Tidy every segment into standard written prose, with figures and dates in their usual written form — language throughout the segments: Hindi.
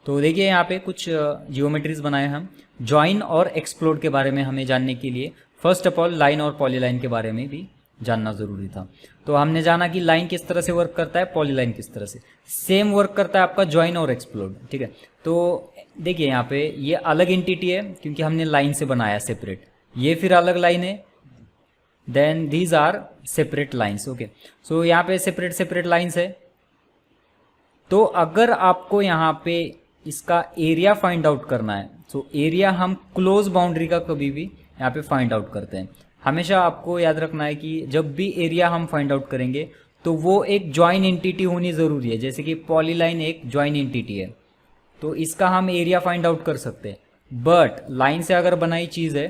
तो देखिए यहाँ पे कुछ जियोमेट्रीज बनाए हम जॉइन और एक्सप्लोड के बारे में हमें जानने के लिए फर्स्ट ऑफ ऑल लाइन और पॉलीलाइन के बारे में भी जानना ज़रूरी था। तो हमने जाना कि लाइन किस तरह से वर्क करता है, पॉलीलाइन किस तरह से। सेम वर्क करता है आपका जॉइन और एक्सप्लोड, ठीक है। तो देखिए यहाँ पे ये अलग एंटिटी है क्योंकि हमने लाइन से बनाया सेपरेट, ये फिर अलग लाइन है, then these are separate lines. Okay, so यहाँ पे सेपरेट सेपरेट लाइन्स है। तो अगर आपको यहाँ पे इसका एरिया फाइंड आउट करना है, तो एरिया हम क्लोज बाउंड्री का कभी भी यहाँ पे फाइंड आउट करते हैं। हमेशा आपको याद रखना है कि जब भी एरिया हम फाइंड आउट करेंगे तो वो एक ज्वाइन एंटिटी होनी ज़रूरी है। जैसे कि पॉलीलाइन एक ज्वाइन एंटिटी है, तो इसका हम एरिया फाइंड आउट कर सकते हैं। बट लाइन से अगर बनाई चीज़ है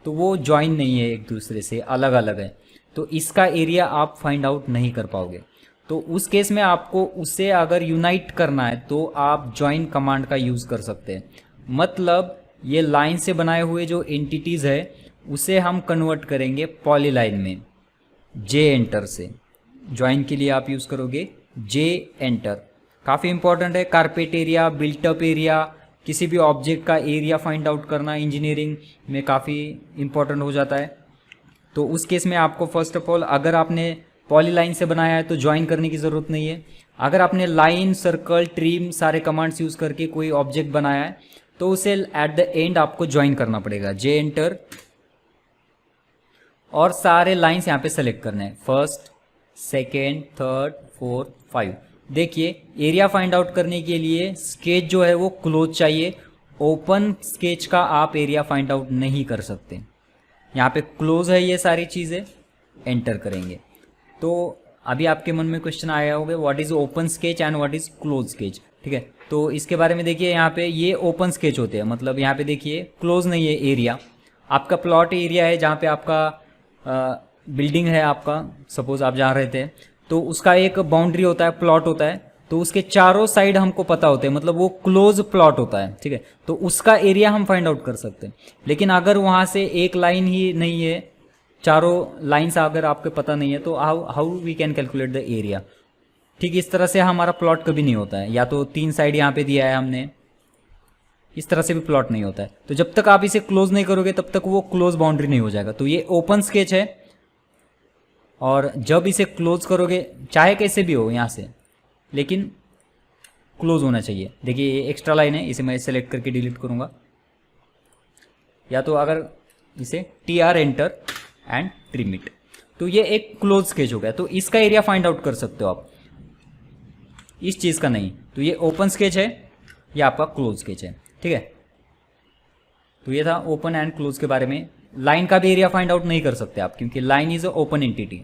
तो वो ज्वाइन नहीं है, एक दूसरे से अलग अलग है, तो इसका एरिया आप फाइंड आउट नहीं कर पाओगे। तो उस केस में आपको उसे अगर यूनाइट करना है तो आप ज्वाइन कमांड का यूज़ कर सकते हैं। मतलब ये लाइन से बनाए हुए जो एंटिटीज़ है उसे हम कन्वर्ट करेंगे पॉलीलाइन में जे एंटर से। ज्वाइन के लिए आप यूज़ करोगे जे एंटर, काफ़ी इंपॉर्टेंट है। कारपेट एरिया, बिल्टअप एरिया, किसी भी ऑब्जेक्ट का एरिया फाइंड आउट करना इंजीनियरिंग में काफ़ी इंपॉर्टेंट हो जाता है। तो उस केस में आपको फर्स्ट ऑफ ऑल अगर आपने पॉलीलाइन से बनाया है तो ज्वाइन करने की ज़रूरत नहीं है। अगर आपने लाइन, सर्कल, ट्रिम सारे कमांड्स यूज़ करके कोई ऑब्जेक्ट बनाया है तो उसे एट द एंड आपको ज्वाइन करना पड़ेगा, जे एंटर, और सारे लाइंस यहाँ पे सेलेक्ट करने हैं, फर्स्ट, सेकेंड, थर्ड, फोर्थ, 5। देखिए एरिया फाइंड आउट करने के लिए स्केच जो है वो क्लोज चाहिए। ओपन स्केच का आप एरिया फाइंड आउट नहीं कर सकते। यहाँ पे क्लोज है ये सारी चीज़ें, एंटर करेंगे। तो अभी आपके मन में क्वेश्चन आया होगा what is open sketch and what is close sketch, ठीक है। तो इसके बारे में देखिए यहाँ पे ये ओपन स्केच होते हैं, मतलब यहाँ पे देखिए क्लोज नहीं है एरिया। आपका प्लॉट एरिया है जहाँ पे आपका बिल्डिंग है, आपका सपोज आप जहाँ रहते हैं तो उसका एक बाउंड्री होता है, प्लॉट होता है, तो उसके चारों साइड हमको पता होते हैं, मतलब वो क्लोज प्लॉट होता है, ठीक है। तो उसका एरिया हम फाइंड आउट कर सकते हैं। लेकिन अगर वहाँ से एक लाइन ही नहीं है, चारों लाइन्स अगर आपको पता नहीं है, तो how we can calculate the area. ठीक इस तरह से हमारा प्लॉट कभी नहीं होता है। या तो 3 साइड यहाँ पे दिया है हमने, इस तरह से भी प्लॉट नहीं होता है। तो जब तक आप इसे क्लोज नहीं करोगे तब तक वो क्लोज बाउंड्री नहीं हो जाएगा। तो ये ओपन स्केच है, और जब इसे क्लोज करोगे, चाहे कैसे भी हो यहाँ से, लेकिन क्लोज होना चाहिए। देखिए ये एक्स्ट्रा लाइन है, इसे मैं सेलेक्ट करके डिलीट करूँगा। या तो अगर इसे TR enter and trim it, तो ये एक क्लोज स्केच हो गया। तो इसका एरिया फाइंड आउट कर सकते हो आप, इस चीज़ का नहीं। तो ये ओपन स्केच है, ये आपका क्लोज स्केच है, ठीक है। तो ये था ओपन एंड क्लोज के बारे में। लाइन का भी एरिया फाइंड आउट नहीं कर सकते आप, क्योंकि line is a open entity.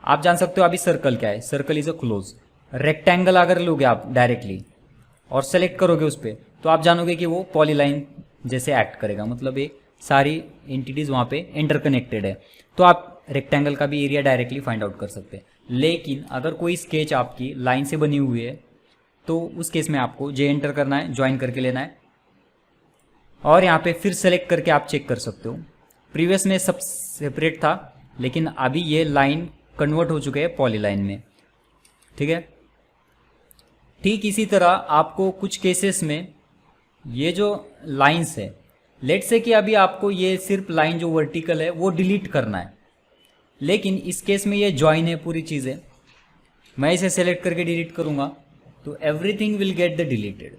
आप जान सकते हो अभी सर्कल क्या है, circle is a close. Rectangle अगर लोगे आप डायरेक्टली और सेलेक्ट करोगे उस पर, तो आप जानोगे कि वो पॉलीलाइन जैसे एक्ट करेगा, मतलब ये सारी एंटिटीज वहाँ पे इंटरकनेक्टेड है। तो आप रेक्टेंगल का भी एरिया डायरेक्टली फाइंड आउट कर सकते हैं। लेकिन अगर कोई स्केच आपकी लाइन से बनी हुई है तो उस केस में आपको जे एंटर करना है, ज्वाइन करके लेना है, और यहाँ पे फिर सेलेक्ट करके आप चेक कर सकते हो। प्रीवियस में सब सेपरेट था, लेकिन अभी ये लाइन कन्वर्ट हो चुके हैं पॉलीलाइन में, ठीक है। ठीक इसी तरह आपको कुछ केसेस में ये जो लाइंस है, लेट से कि अभी आपको ये सिर्फ लाइन जो वर्टिकल है वो डिलीट करना है, लेकिन इस केस में ये ज्वाइन है पूरी चीज़ें। मैं इसे सेलेक्ट करके डिलीट करूँगा तो everything will get the deleted.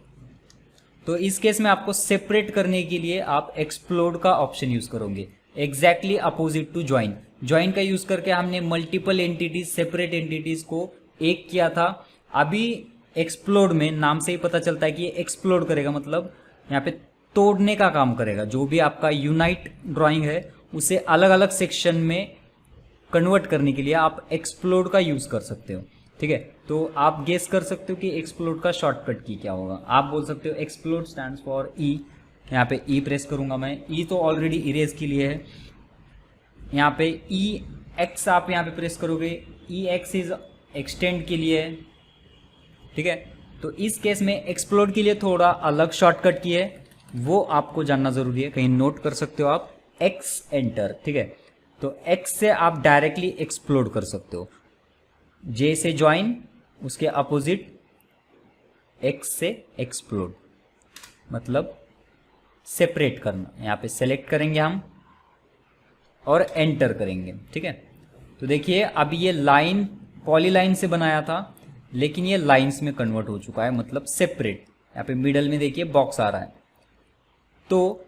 तो इस केस में आपको सेपरेट करने के लिए आप एक्सप्लोड का ऑप्शन यूज़ करोगे, exactly opposite to join. Join का यूज़ करके हमने मल्टीपल एंटिटीज, सेपरेट एंटिटीज को एक किया था। अभी एक्सप्लोड में नाम से ही पता चलता है कि ये एक्सप्लोड करेगा, मतलब यहाँ पे तोड़ने का काम करेगा। जो भी आपका यूनाइट ड्राइंग है उसे अलग अलग सेक्शन में कन्वर्ट करने के लिए आप एक्सप्लोड का यूज़ कर सकते हो, ठीक है। तो आप गेस कर सकते हो कि एक्सप्लोड का शॉर्टकट की क्या होगा। आप बोल सकते हो एक्सप्लोड स्टैंड्स फॉर ई। यहाँ पे ई प्रेस करूँगा मैं, ई तो ऑलरेडी इरेज के लिए है। यहाँ पे ई एक्स आप यहाँ पे प्रेस करोगे, ई एक्स इज एक्सटेंड के लिए है, ठीक है। तो इस केस में एक्सप्लोड के लिए थोड़ा अलग शॉर्टकट की है, वो आपको जानना जरूरी है, कहीं नोट कर सकते हो आप, एक्स एंटर, ठीक है। तो एक्स से आप डायरेक्टली एक्सप्लोड कर सकते हो। जे से ज्वाइन, उसके अपोजिट एक्स से एक्सप्लोड, मतलब सेपरेट करना। यहाँ पे सेलेक्ट करेंगे हम और एंटर करेंगे, ठीक है। तो देखिए अब ये लाइन पॉलीलाइन से बनाया था, लेकिन ये लाइंस में कन्वर्ट हो चुका है, मतलब सेपरेट। यहाँ पे मिडल में देखिए बॉक्स आ रहा है। तो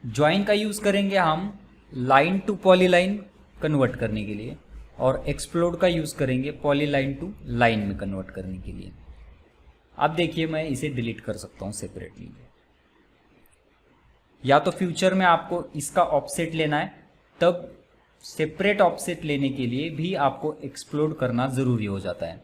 ज्वाइन का यूज़ करेंगे हम लाइन टू पॉलीलाइन कन्वर्ट करने के लिए, और एक्सप्लोड का यूज़ करेंगे पॉलीलाइन टू लाइन में कन्वर्ट करने के लिए। अब देखिए मैं इसे डिलीट कर सकता हूँ सेपरेटली, या तो फ्यूचर में आपको इसका ऑफसेट लेना है, तब सेपरेट ऑफसेट लेने के लिए भी आपको एक्सप्लोड करना ज़रूरी हो जाता है।